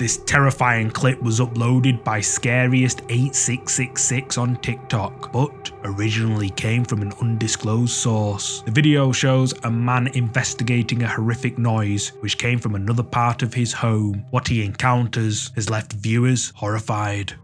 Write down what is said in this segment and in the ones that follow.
This terrifying clip was uploaded by Scariest8666 on TikTok, but originally came from an undisclosed source. The video shows a man investigating a horrific noise which came from another part of his home. What he encounters has left viewers horrified.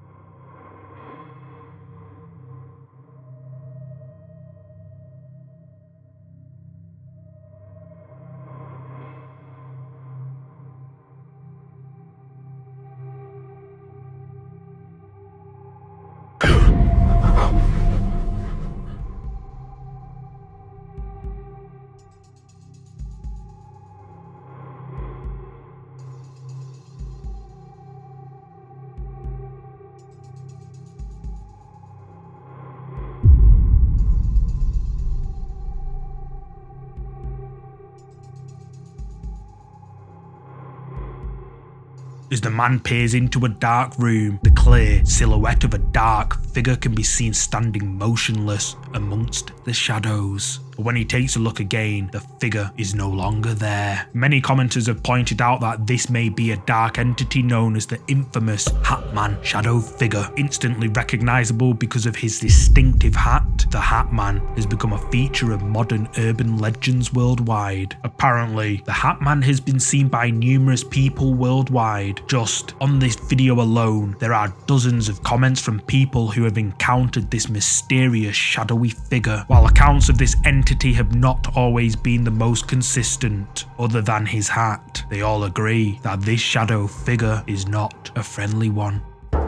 As the man peers into a dark room, the clear silhouette of a dark figure can be seen standing motionless amongst the shadows. But when he takes a look again, the figure is no longer there. Many commenters have pointed out that this may be a dark entity known as the infamous Hat Man shadow figure. Instantly recognizable because of his distinctive hat, the Hat Man has become a feature of modern urban legends worldwide. Apparently, the Hat Man has been seen by numerous people worldwide. Just on this video alone, there are dozens of comments from people who have encountered this mysterious shadowy figure. While accounts of this entity have not always been the most consistent, other than his hat, they all agree that this shadow figure is not a friendly one.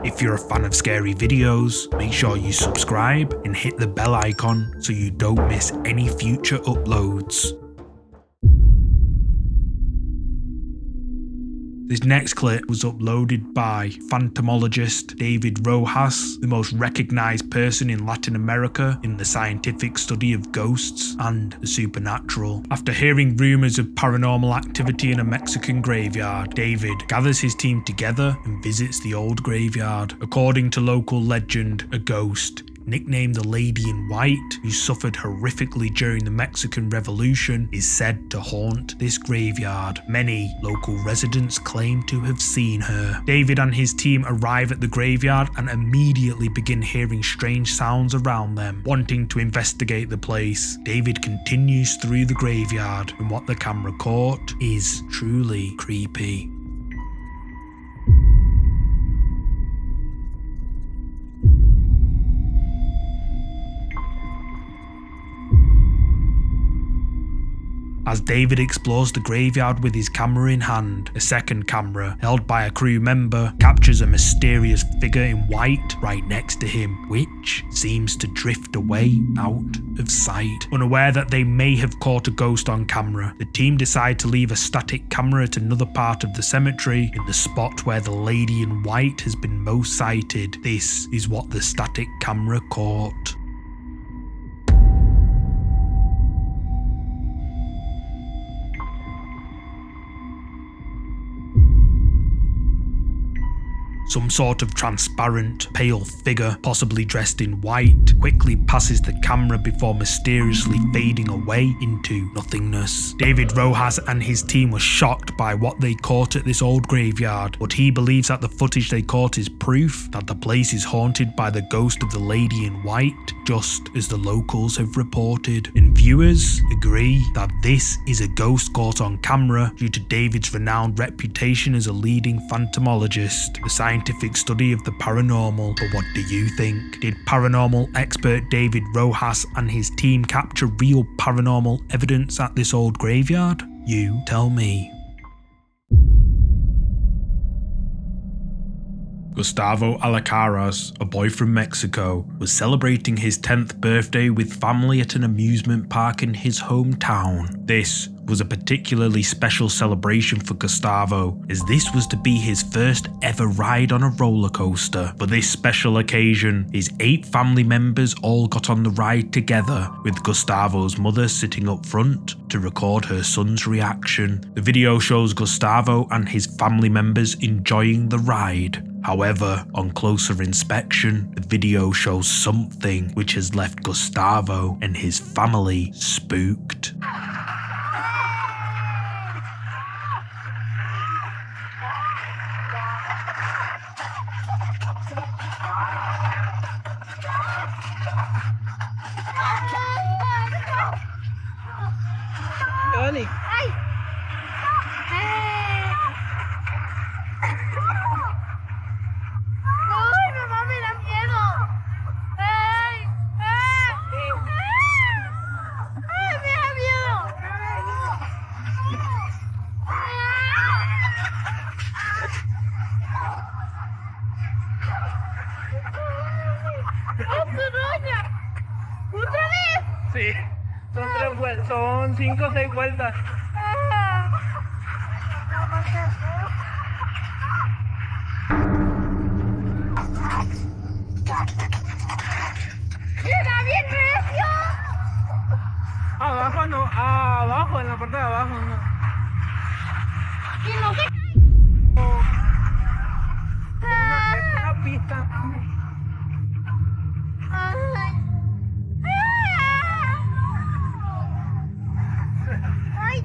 If you're a fan of scary videos, make sure you subscribe and hit the bell icon so you don't miss any future uploads. This next clip was uploaded by phantomologist David Rojas, the most recognized person in Latin America in the scientific study of ghosts and the supernatural. After hearing rumors of paranormal activity in a Mexican graveyard, David gathers his team together and visits the old graveyard. According to local legend, a ghost nicknamed the Lady in White, who suffered horrifically during the Mexican Revolution, is said to haunt this graveyard. Many local residents claim to have seen her. David and his team arrive at the graveyard and immediately begin hearing strange sounds around them. Wanting to investigate the place, David continues through the graveyard, and what the camera caught is truly creepy. As David explores the graveyard with his camera in hand, a second camera, held by a crew member, captures a mysterious figure in white right next to him, which seems to drift away out of sight. Unaware that they may have caught a ghost on camera, the team decide to leave a static camera at another part of the cemetery in the spot where the Lady in White has been most sighted. This is what the static camera caught. Some sort of transparent, pale figure, possibly dressed in white, quickly passes the camera before mysteriously fading away into nothingness. David Rojas and his team were shocked by what they caught at this old graveyard, but he believes that the footage they caught is proof that the place is haunted by the ghost of the Lady in White, just as the locals have reported. And viewers agree that this is a ghost caught on camera due to David's renowned reputation as a leading phantomologist. The scientific study of the paranormal. But what do you think? Did paranormal expert David Rojas and his team capture real paranormal evidence at this old graveyard? You tell me. Gustavo Alacaraz, a boy from Mexico, was celebrating his 10th birthday with family at an amusement park in his hometown. This was a particularly special celebration for Gustavo, as this was to be his first ever ride on a roller coaster. For this special occasion, his 8 family members all got on the ride together, with Gustavo's mother sitting up front to record her son's reaction. The video shows Gustavo and his family members enjoying the ride. However, on closer inspection, the video shows something which has left Gustavo and his family spooked. Tony. ¡Ay! ¡Ay, mamá, me da miedo! ¡Ay! ¡Ay! ¡Ay, me da miedo! ¡Oh, doña! ¿Otra vez? Sí, son 3 vueltas, son 5 o 6 vueltas. ¡Mira, bien recio! Abajo no, abajo, en la parte de abajo no. ¡Y no se Una pista. ¡Ay! ¡Ay!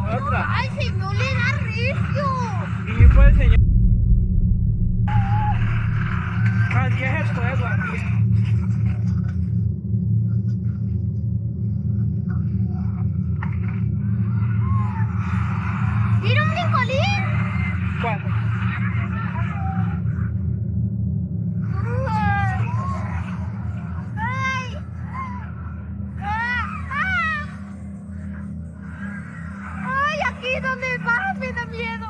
Otra. ¡Ay, si no le da recio! Y fue el señor. Así es el fuego aquí. ¿Tira un brincolín? ¿Cuál? ¡Ay! ¡Ay, aquí donde vas me da miedo!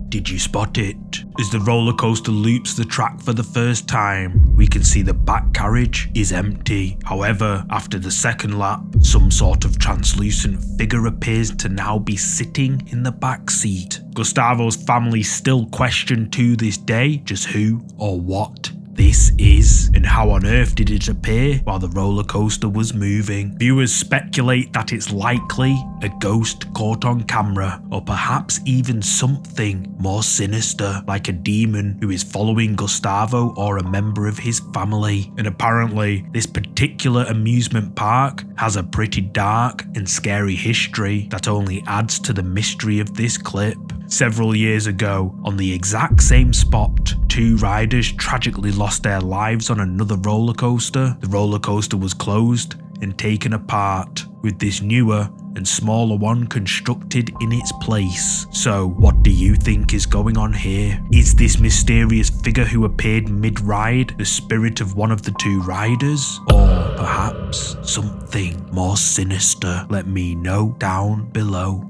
Did you spot it? As the roller coaster loops the track for the first time, we can see the back carriage is empty. However, after the second lap, some sort of translucent figure appears to now be sitting in the back seat. Gustavo's family still question to this day just who or what this is, and how on earth did it appear while the roller coaster was moving. Viewers speculate that it's likely a ghost caught on camera, or perhaps even something more sinister, like a demon who is following Gustavo or a member of his family. And apparently, this particular amusement park has a pretty dark and scary history that only adds to the mystery of this clip. Several years ago, on the exact same spot, 2 riders tragically lost their lives on another roller coaster. The roller coaster was closed and taken apart, with this newer and smaller one constructed in its place. So, what do you think is going on here? Is this mysterious figure who appeared mid-ride the spirit of one of the 2 riders? Or perhaps something more sinister? Let me know down below.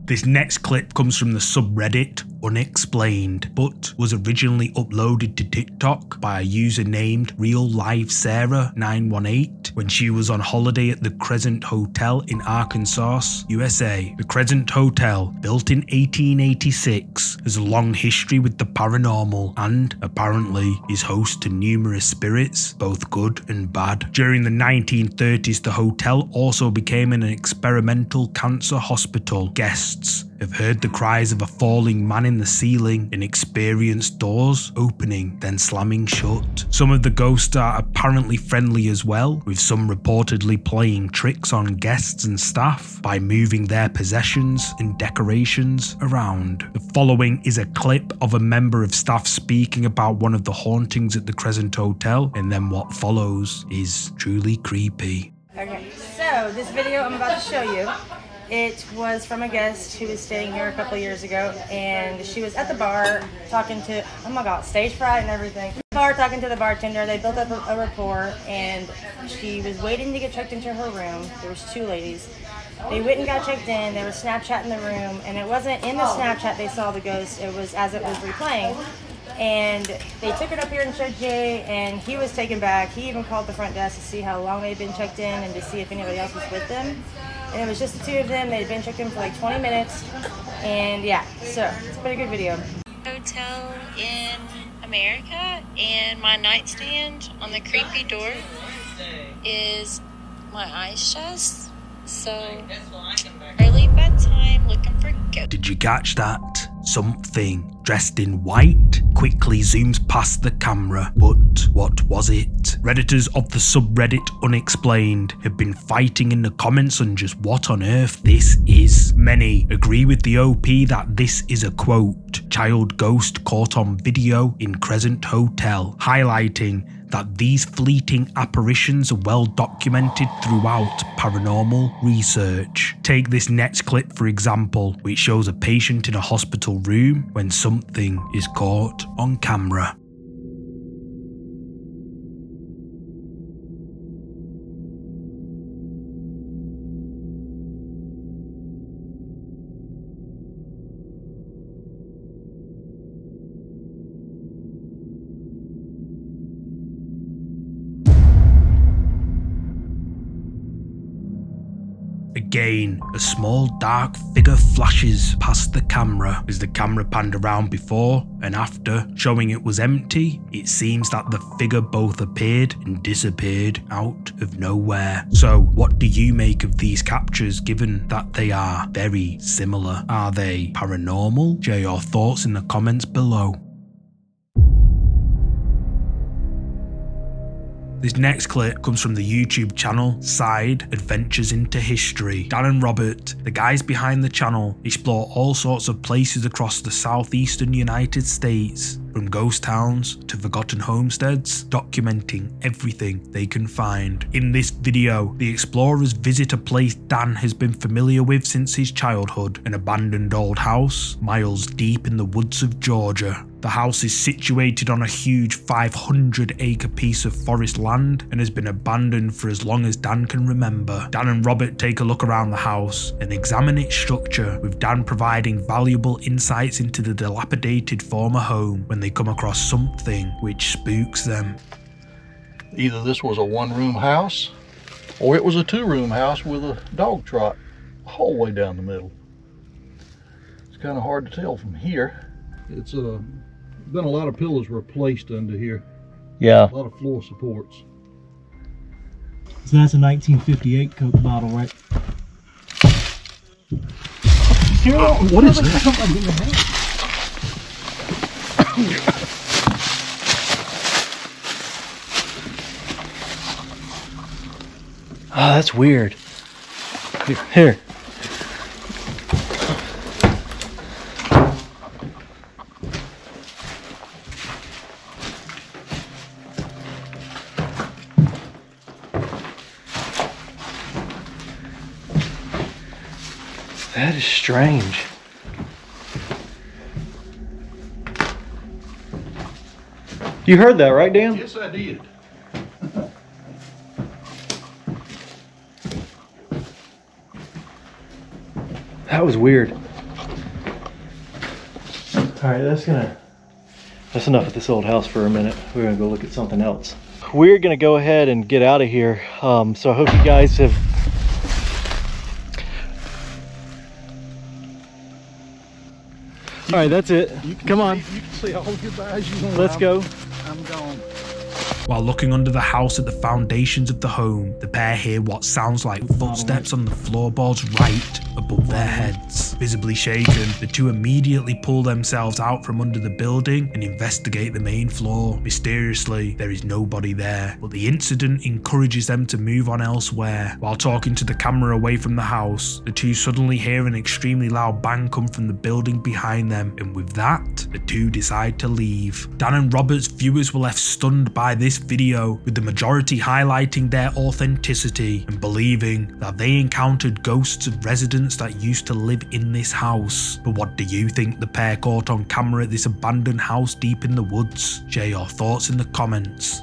This next clip comes from the subreddit Unexplained, but was originally uploaded to TikTok by a user named RealLifeSarah918 when she was on holiday at the Crescent Hotel in Arkansas, USA. The Crescent Hotel, built in 1886, has a long history with the paranormal and apparently is host to numerous spirits, both good and bad. During the 1930s, the hotel also became an experimental cancer hospital. Guests have heard the cries of a falling man in the ceiling and experienced doors opening then slamming shut. Some of the ghosts are apparently friendly as well, with some reportedly playing tricks on guests and staff by moving their possessions and decorations around. The following is a clip of a member of staff speaking about one of the hauntings at the Crescent Hotel, and then what follows is truly creepy. Okay, so this video I'm about to show you, it was from a guest who was staying here a couple years ago, and she was at the bar talking to, oh my god, stage fright and everything. Bar talking to the bartender, they built up a rapport, and she was waiting to get checked into her room. There was 2 ladies. They went and got checked in, they were Snapchatting the room, and it wasn't in the Snapchat they saw the ghost, it was as it was replaying. And they took it up here and showed Jay, and he was taken back. He even called the front desk to see how long they'd been checked in and to see if anybody else was with them. And it was just the 2 of them. They'd been checked in for like 20 minutes. And yeah, so it's a pretty good video. Hotel in America, and my nightstand on the creepy door is my ice chest. So early bedtime, looking for ghosts. Did you catch that? Something dressed in white quickly zooms past the camera, but what was it? Redditors of the subreddit Unexplained have been fighting in the comments on just what on earth this is. Many agree with the OP that this is a quote, child ghost caught on video in Crescent Hotel, highlighting that these fleeting apparitions are well documented throughout paranormal research. Take this next clip for example, which shows a patient in a hospital room when something is caught on camera. Again, a small dark figure flashes past the camera. As the camera panned around before and after, showing it was empty, it seems that the figure both appeared and disappeared out of nowhere. So, what do you make of these captures given that they are very similar? Are they paranormal? Share your thoughts in the comments below. This next clip comes from the YouTube channel Side Adventures into History. Dan and Robert, the guys behind the channel, explore all sorts of places across the southeastern United States, from ghost towns to forgotten homesteads, documenting everything they can find. In this video, the explorers visit a place Dan has been familiar with since his childhood, an abandoned old house miles deep in the woods of Georgia. The house is situated on a huge 500-acre piece of forest land and has been abandoned for as long as Dan can remember. Dan and Robert take a look around the house and examine its structure, with Dan providing valuable insights into the dilapidated former home when they come across something which spooks them. Either this was a one-room house or it was a two-room house with a dog trot the whole way down the middle. It's kind of hard to tell from here. It's been a lot of pillows replaced under here. Yeah. A lot of floor supports. So that's a 1958 Coke bottle, right? What is that? Oh, that's weird. Here. That is strange. You heard that, right, Dan? Yes, I did. That was weird. Alright, that's enough at this old house for a minute. We're gonna go look at something else. We're gonna go ahead and get out of here. So I hope you guys have Alright, that's it. Come on. You can say all goodbyes you want. Let's go. I'm gone. While looking under the house at the foundations of the home, the pair hear what sounds like footsteps on the floorboards right above their heads. Visibly shaken, the two immediately pull themselves out from under the building and investigate the main floor. Mysteriously, there is nobody there, but the incident encourages them to move on elsewhere. While talking to the camera away from the house, the two suddenly hear an extremely loud bang come from the building behind them, and with that, the two decide to leave. Dan and Robert's viewers were left stunned by this video, with the majority highlighting their authenticity and believing that they encountered ghosts of residents that used to live in this house. But what do you think the pair caught on camera at this abandoned house deep in the woods? Share your thoughts in the comments.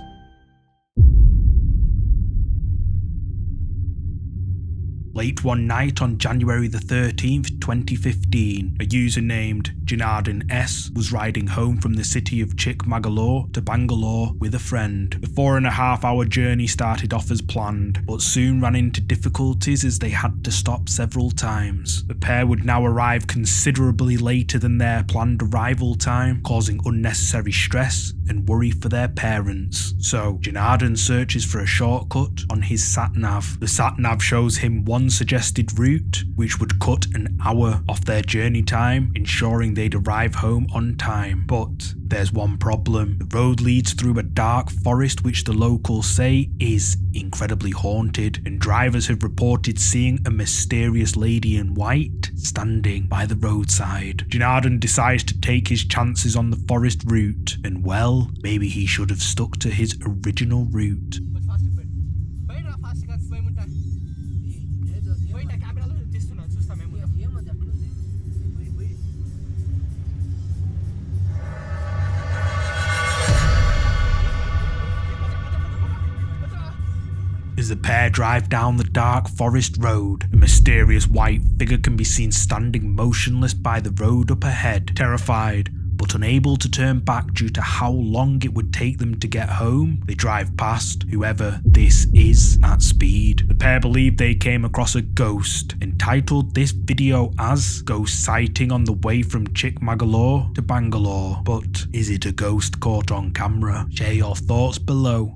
Late one night on January the 13th, 2015, a user named Janardhan S was riding home from the city of Chikmagalur to Bangalore with a friend. The 4.5-hour journey started off as planned, but soon ran into difficulties as they had to stop several times. The pair would now arrive considerably later than their planned arrival time, causing unnecessary stress and worry for their parents. So Janardhan searches for a shortcut on his sat-nav. The sat-nav shows him one unsuggested route, which would cut an hour off their journey time, ensuring they'd arrive home on time. But there's one problem. The road leads through a dark forest which the locals say is incredibly haunted, and drivers have reported seeing a mysterious lady in white standing by the roadside. Janardon decides to take his chances on the forest route, and well, maybe he should have stuck to his original route. As the pair drive down the dark forest road, a mysterious white figure can be seen standing motionless by the road up ahead. Terrified, but unable to turn back due to how long it would take them to get home, they drive past whoever this is at speed. The pair believe they came across a ghost, and titled this video as Ghost Sighting on the Way from Chikmagalur to Bangalore. But is it a ghost caught on camera? Share your thoughts below.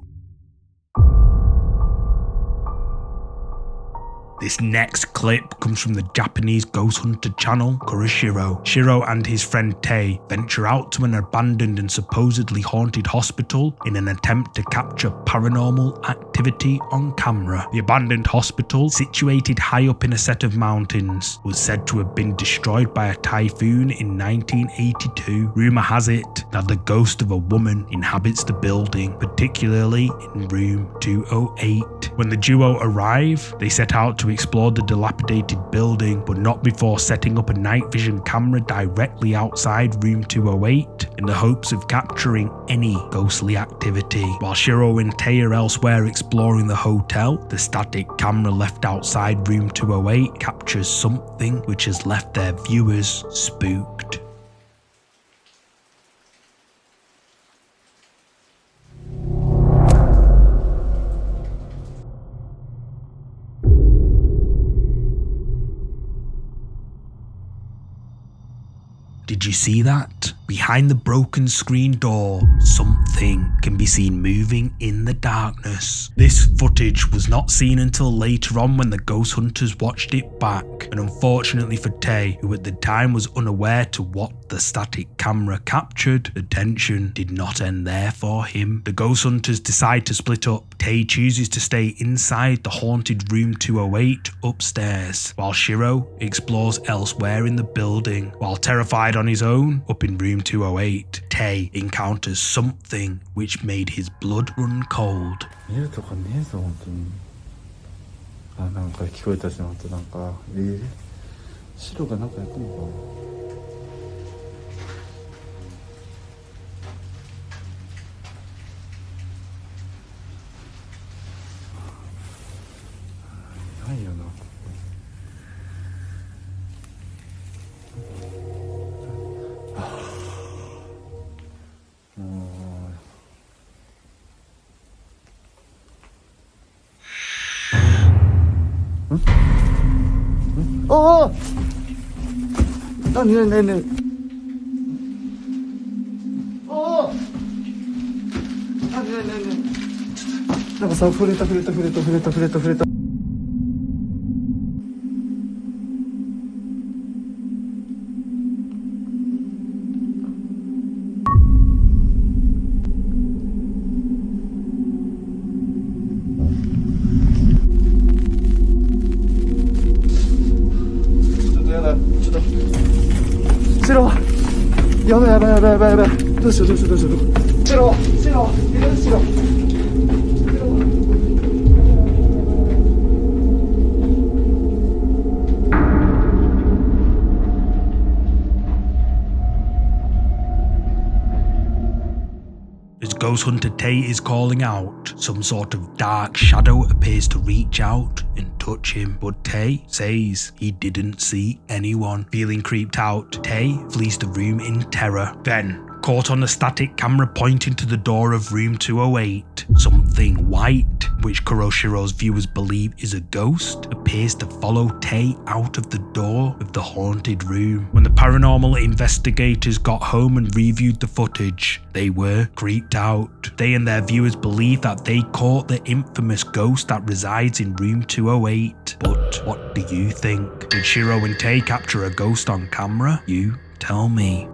This next clip comes from the Japanese ghost hunter channel Kuroshiro. Shiro and his friend Tei venture out to an abandoned and supposedly haunted hospital in an attempt to capture paranormal activity on camera. The abandoned hospital, situated high up in a set of mountains, was said to have been destroyed by a typhoon in 1982. Rumour has it that the ghost of a woman inhabits the building, particularly in room 208. When the duo arrive, they set out to explore the dilapidated building, but not before setting up a night vision camera directly outside room 208 in the hopes of capturing any ghostly activity. While Shiro and Tei are elsewhere exploring the hotel, the static camera left outside room 208 captures something which has left their viewers spooked. Did you see that? Behind the broken screen door, something can be seen moving in the darkness. This footage was not seen until later on when the ghost hunters watched it back, and unfortunately for Tei, who at the time was unaware to what the static camera captured, the tension did not end there for him. The ghost hunters decide to split up. Tei chooses to stay inside the haunted room 208 upstairs, while Shiro explores elsewhere in the building. While terrified on his own, up in room 208, Tei encounters something which made his blood run cold. なんか聞こえたしまたなんか白がなんかやってんのかな。ないよな。ああ、なに。ああ、なに。なんかさ、触れた。やばい。どうしよう。白。As ghost hunter Tei is calling out, some sort of dark shadow appears to reach out and touch him, but Tei says he didn't see anyone. Feeling creeped out, Tei flees the room in terror. Then, caught on the static camera pointing to the door of room 208, something white, which Kuroshiro's viewers believe is a ghost, appears to follow Tei out of the door of the haunted room. When the paranormal investigators got home and reviewed the footage, they were creeped out. They and their viewers believe that they caught the infamous ghost that resides in room 208, but what do you think? Did Shiro and Tay capture a ghost on camera? You tell me.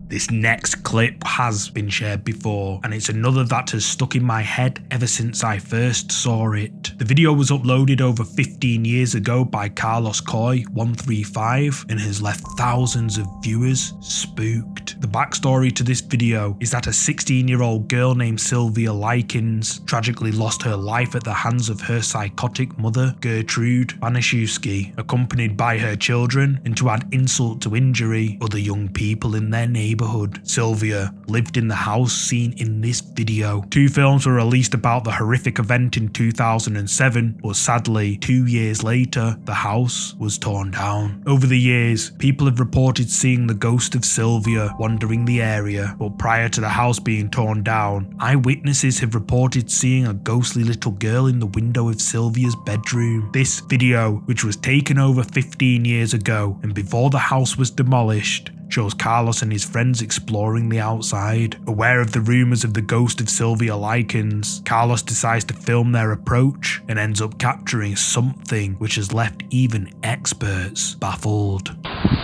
This next clip has been shared before, and it's another that has stuck in my head ever since I first saw it. The video was uploaded over 15 years ago by Carlos Coy 135 and has left thousands of viewers spooked. The backstory to this video is that a 16-year-old girl named Sylvia Likens tragically lost her life at the hands of her psychotic mother, Gertrude Banaszewski, accompanied by her children, and to add insult to injury, other young people in their neighborhood. Sylvia lived in the house seen in this video. 2 films were released about the horrific event in 2007, but sadly, 2 years later, the house was torn down. Over the years, people have reported seeing the ghost of Sylvia wandering the area, but prior to the house being torn down, eyewitnesses have reported seeing a ghostly little girl in the window of Sylvia's bedroom. This video, which was taken over 15 years ago and before the house was demolished, shows Carlos and his friends exploring the outside. Aware of the rumours of the ghost of Sylvia Likens, Carlos decides to film their approach and ends up capturing something which has left even experts baffled.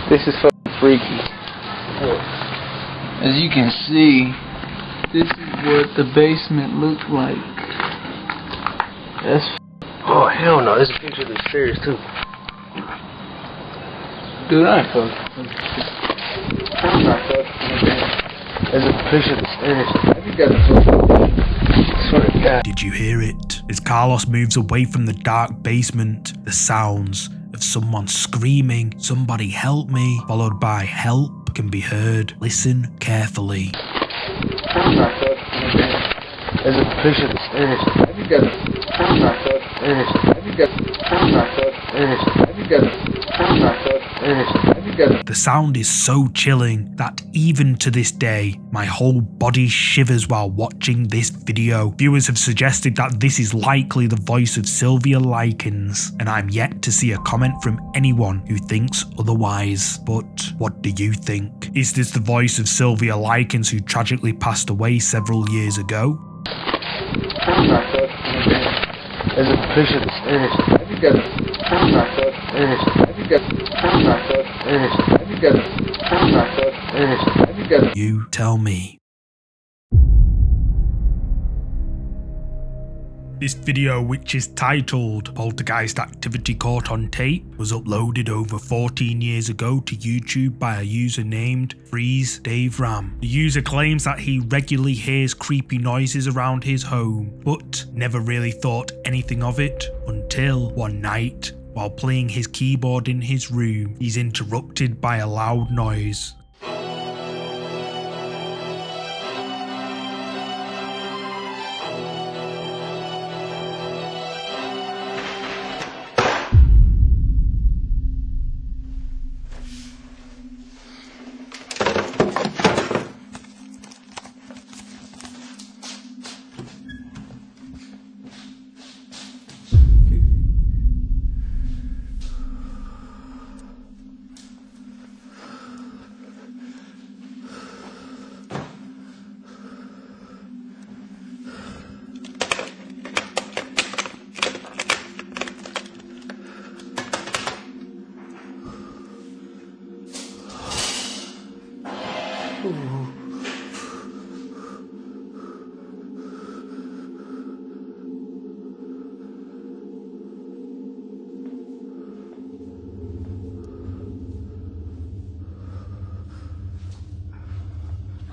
This is fucking freaky. As you can see, this is what the basement looked like. That's oh hell no, there's a picture of the stairs too. Dude, I ain't fucking. There's a picture of the stairs. Have you got the swear to God. Did you hear it? As Carlos moves away from the dark basement, the sounds of someone screaming, "Somebody help me," followed by "help" can be heard. Listen carefully. There's a picture of the stairs. Have you got the stairs? Have you got the stairs? Have you got the The sound is so chilling that even to this day, my whole body shivers while watching this video. Viewers have suggested that this is likely the voice of Sylvia Likens, and I'm yet to see a comment from anyone who thinks otherwise. But what do you think? Is this the voice of Sylvia Likens who tragically passed away several years ago? There's a picture of the stairs. Have you got the stairs? Have you got the stairs? Have you got the stairs? Have you got the You tell me. This video, which is titled Poltergeist Activity Caught on Tape, was uploaded over 14 years ago to YouTube by a user named Freeze Dave Ram. The user claims that he regularly hears creepy noises around his home, but never really thought anything of it until one night, while playing his keyboard in his room, he's interrupted by a loud noise.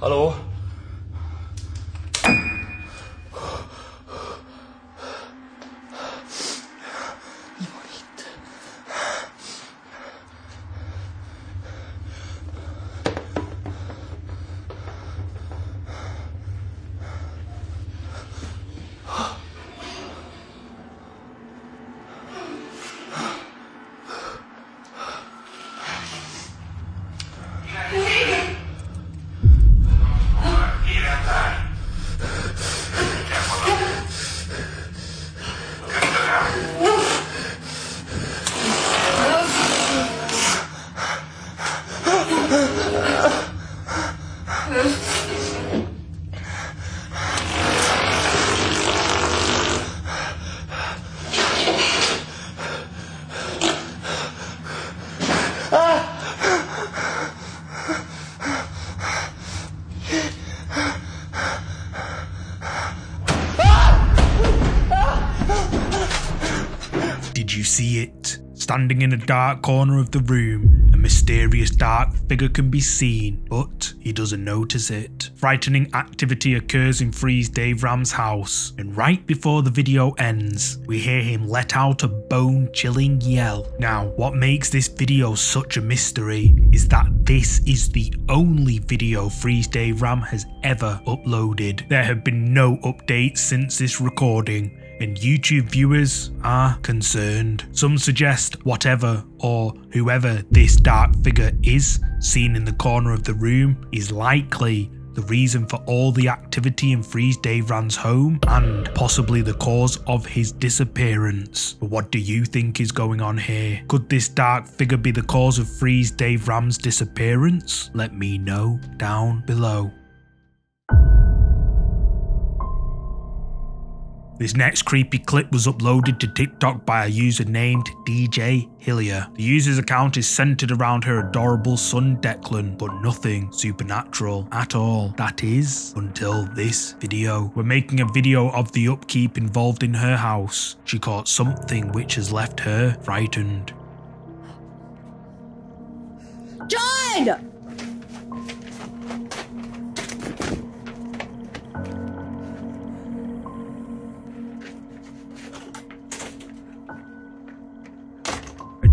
Hallo? you see it? Standing in a dark corner of the room, a mysterious dark figure can be seen, but he doesn't notice it. Frightening activity occurs in Freeze Dave Ram's house, and right before the video ends, we hear him let out a bone-chilling yell. Now, what makes this video such a mystery is that this is the only video Freeze Dave Ram has ever uploaded. There have been no updates since this recording, and YouTube viewers are concerned. Some suggest whatever or whoever this dark figure is seen in the corner of the room is likely the reason for all the activity in Freeze Dave Ram's home and possibly the cause of his disappearance. But what do you think is going on here? Could this dark figure be the cause of Freeze Dave Ram's disappearance? Let me know down below. This next creepy clip was uploaded to TikTok by a user named DJ Hillier. The user's account is centered around her adorable son Declan, but nothing supernatural at all. That is, until this video. We're making a video of the upkeep involved in her house. She caught something which has left her frightened. John!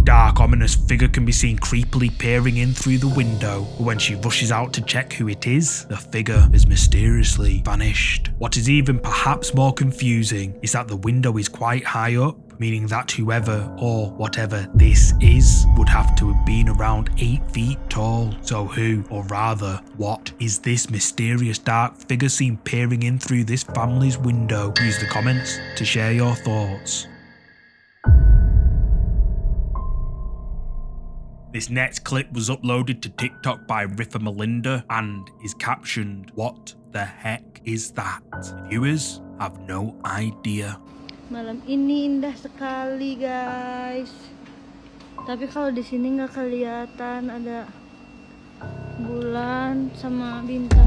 Dark, ominous figure can be seen creepily peering in through the window, but when she rushes out to check who it is, the figure has mysteriously vanished. What is even perhaps more confusing is that the window is quite high up, meaning that whoever or whatever this is would have to have been around 8 feet tall. So who, or rather, what is this mysterious dark figure seen peering in through this family's window? Use the comments to share your thoughts. This next clip was uploaded to TikTok by Riffa Melinda and is captioned, "What the heck is that?" Viewers have no idea. Malam ini indah sekali, guys. Tapi kalau di sini nggak kelihatan ada bulan sama bintang.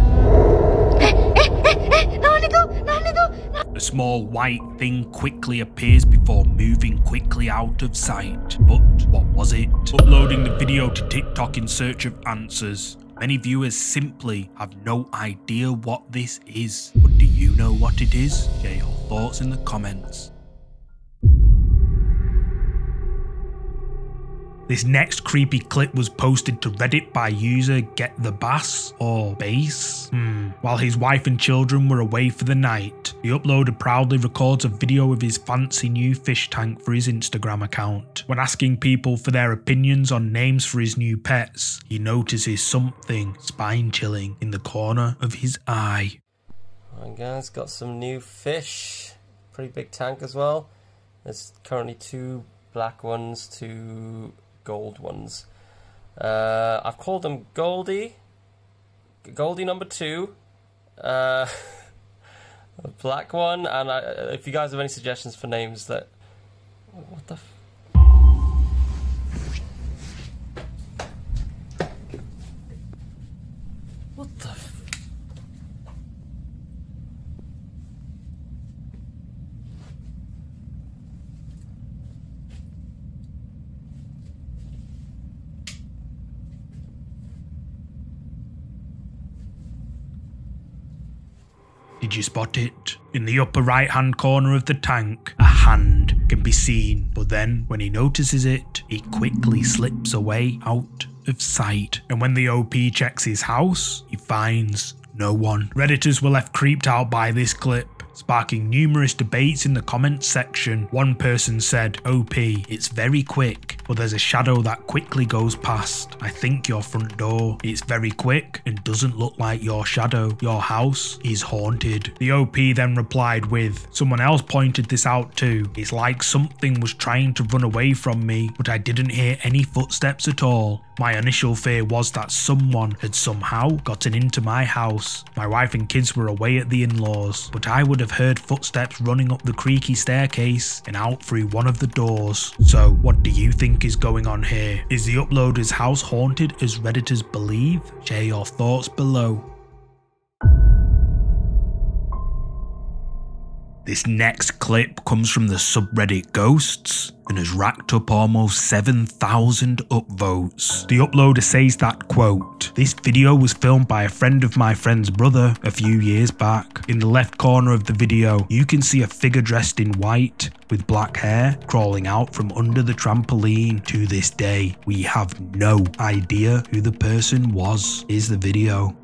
A small white thing quickly appears before moving quickly out of sight. But what was it? Uploading the video to TikTok in search of answers. Many viewers simply have no idea what this is. But do you know what it is? Share your thoughts in the comments. This next creepy clip was posted to Reddit by user Get the Bass or Bass. While his wife and children were away for the night, the uploader proudly records a video of his fancy new fish tank for his Instagram account. When asking people for their opinions on names for his new pets, he notices something spine-chilling in the corner of his eye. Alright guys, got some new fish. Pretty big tank as well. There's currently 2 black ones, 2 gold ones. I've called them Goldie number 2, a black one, and if you guys have any suggestions for names that... What the What the Did you spot it? In the upper right hand corner of the tank, a hand can be seen, but then when he notices it, it quickly slips away out of sight. And when the OP checks his house, he finds no one. Redditors were left creeped out by this clip, sparking numerous debates in the comments section. One person said, "OP, it's very quick, but there's a shadow that quickly goes past. I think your front door. It's very quick and doesn't look like your shadow. Your house is haunted." The OP then replied with, "Someone else pointed this out too. It's like something was trying to run away from me, but I didn't hear any footsteps at all. My initial fear was that someone had somehow gotten into my house. My wife and kids were away at the in-laws, but I would have heard footsteps running up the creaky staircase and out through one of the doors. So what do you think is going on here? Is the uploader's house haunted as Redditors believe? Share your thoughts below. This next clip comes from the subreddit Ghosts and has racked up almost 7,000 upvotes. The uploader says that, quote, "This video was filmed by a friend of my friend's brother a few years back. In the left corner of the video, you can see a figure dressed in white with black hair crawling out from under the trampoline. To this day, we have no idea who the person was." Here's the video.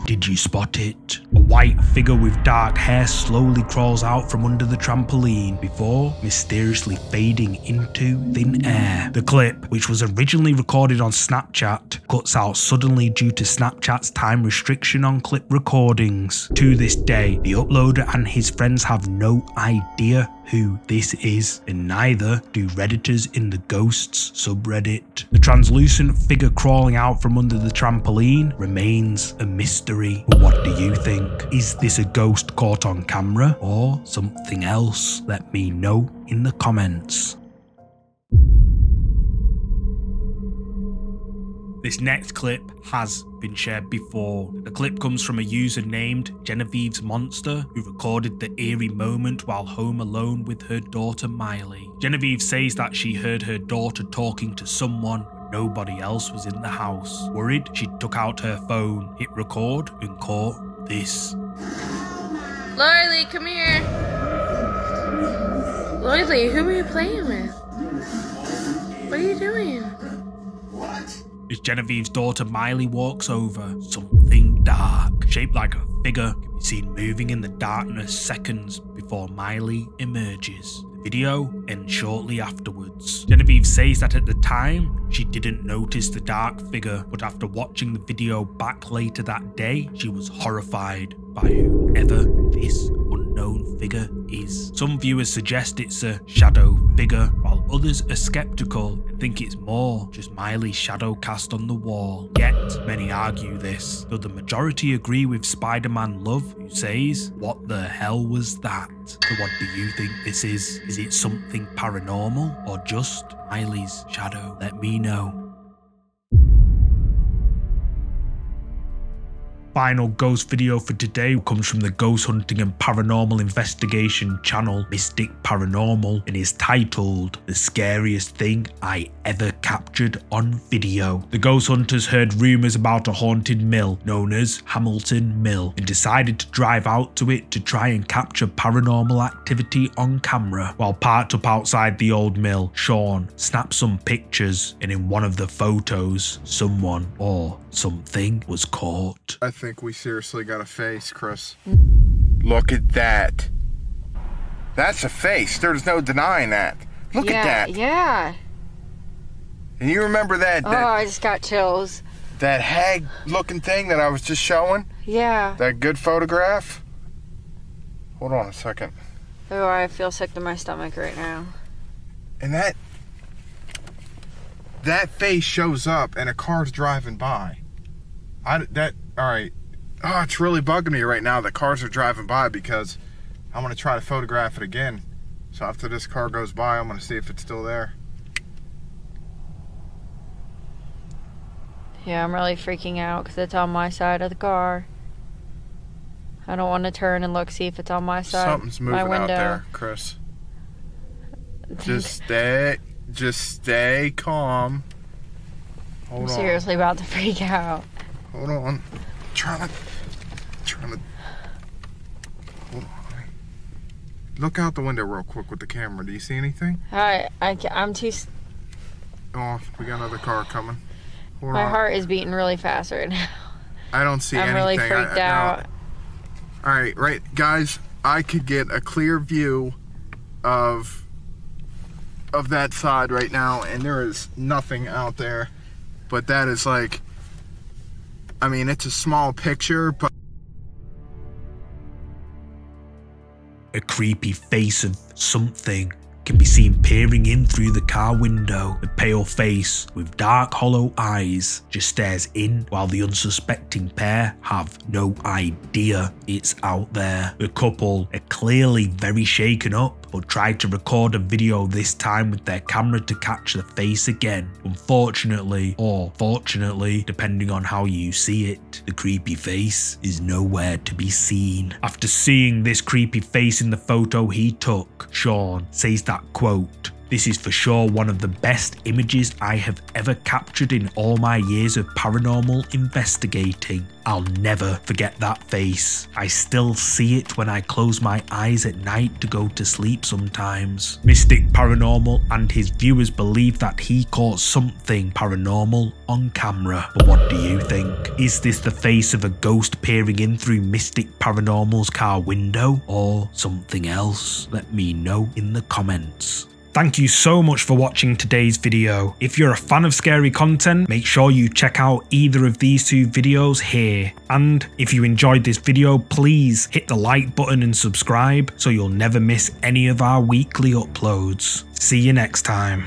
Did you spot it? A white figure with dark hair slowly crawls out from under the trampoline before mysteriously fading into thin air. The clip, which was originally recorded on Snapchat, cuts out suddenly due to Snapchat's time restriction on clip recordings. To this day, the uploader and his friends have no idea who this is, and neither do Redditors in the Ghosts subreddit. The translucent figure crawling out from under the trampoline remains a mystery. But what do you think? Is this a ghost caught on camera or something else? Let me know in the comments. This next clip has been shared before. The clip comes from a user named Genevieve's Monster, who recorded the eerie moment while home alone with her daughter Miley. Genevieve says that she heard her daughter talking to someone when nobody else was in the house. Worried, she took out her phone, hit record, and caught this. Lily, come here. Lily, who are you playing with? What are you doing? As Genevieve's daughter Miley walks over, something dark, shaped like a figure, can be seen moving in the darkness seconds before Miley emerges. The video ends shortly afterwards. Genevieve says that at the time, she didn't notice the dark figure, but after watching the video back later that day, she was horrified by whoever this unknown figure is. Some viewers suggest it's a shadow figure, while others are skeptical and think it's more just Miley's shadow cast on the wall. Yet, many argue this, though the majority agree with Spider-Man Love, who says, "What the hell was that?" So what do you think this is? Is it something paranormal or just Miley's shadow? Let me know. Final ghost video for today comes from the ghost hunting and paranormal investigation channel Mystic Paranormal and is titled "The Scariest Thing I Ever Captured on Video." The ghost hunters heard rumours about a haunted mill known as Hamilton Mill and decided to drive out to it to try and capture paranormal activity on camera. While parked up outside the old mill, Sean snapped some pictures, and in one of the photos, someone or something was caught. I think we seriously got a face, Chris. Look at that. That's a face. There's no denying that. Look at that. Yeah. And you remember that? Oh, I just got chills. That hag looking thing that I was just showing? Yeah. That good photograph? Hold on a second. Oh, I feel sick to my stomach right now. And that face shows up and a car's driving by. Alright. Oh, it's really bugging me right now that cars are driving by because I'm going to try to photograph it again. So after this car goes by, I'm going to see if it's still there. Yeah, I'm really freaking out because it's on my side of the car. I don't want to turn and look, see if it's on my side. Something's moving out there, Chris. Just stay calm. Hold on. I'm seriously about to freak out. Hold on. Trying to hold on. Look out the window real quick with the camera. Do you see anything? I'm too. Oh, we got another car coming. Hold My on. heart is beating really fast right now. I don't see anything. I'm really freaked out. All right, guys. I could get a clear view of that side right now, and there is nothing out there. But that is like, I mean, it's a small picture, but a creepy face of something can be seen peering in through the car window. The pale face with dark hollow eyes just stares in while the unsuspecting pair have no idea it's out there. The couple are clearly very shaken up but tried to record a video this time with their camera to catch the face again. Unfortunately, or fortunately, depending on how you see it, the creepy face is nowhere to be seen. After seeing this creepy face in the photo he took, Sean says that, quote, "This is for sure one of the best images I have ever captured in all my years of paranormal investigating. I'll never forget that face. I still see it when I close my eyes at night to go to sleep sometimes." Mystic Paranormal and his viewers believe that he caught something paranormal on camera. But what do you think? Is this the face of a ghost peering in through Mystic Paranormal's car window, or something else? Let me know in the comments. Thank you so much for watching today's video. If you're a fan of scary content, make sure you check out either of these two videos here. And if you enjoyed this video, please hit the like button and subscribe so you'll never miss any of our weekly uploads. See you next time.